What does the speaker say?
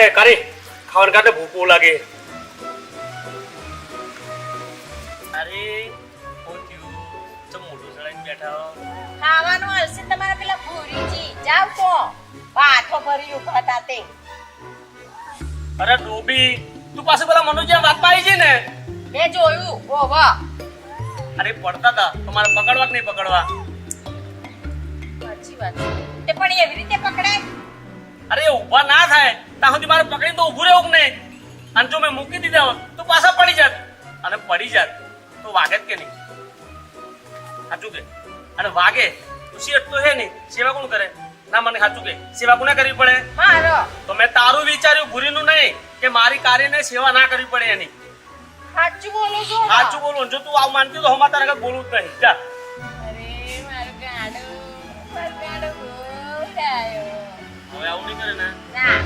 એ કરી ખાવાનું કાઢે ભૂખ લાગે. અરે પોત્યું ચમ મોઢું સળાઈને બેઠા હો. ખાવાનું હલશે તમારા પેલા ભૂરીજી જાવ તો પાથો ભરી ઉભા હતા તે. અરે ડોબી તું પાસે પેલા મનોજ્યા વાત પાઈ છે ને મેં જોયું ઓવા. અરે પડતા હતા તમારે પકડવા કે નહીં પકડવા? સાચી વાત તે પણ એવી રીતે પકડાય? અરે ઊભા ના થાય ત્યાં સુધી મારે પકડીને તો ઊભું રહેવું કે નહીં. અને જો મેં મૂકી દીધા હોત તો પાછા પડી જાત અને પડી જાત તો વાગે જ કે નહીં? સાચું કે? અને વાગે તો શેઠ તો હે નહીં, સેવા કોણ કરે? ના મને સાચું કે સેવા કોને કરવી પડે? મારો તો મેં તારું વિચાર્યું ભૂરીનું નહીં કે મારી કાર્યને સેવા ના કરવી પડે એની. સાચું બોલું છું સાચું બોલું. જો તું આવું માનતી તો હમણાં તારા આગળ બોલવું જ નહીં. જા. અરે મારું ગાડું બહુ ડાયો. હવે આવું નહીં કરે ને ના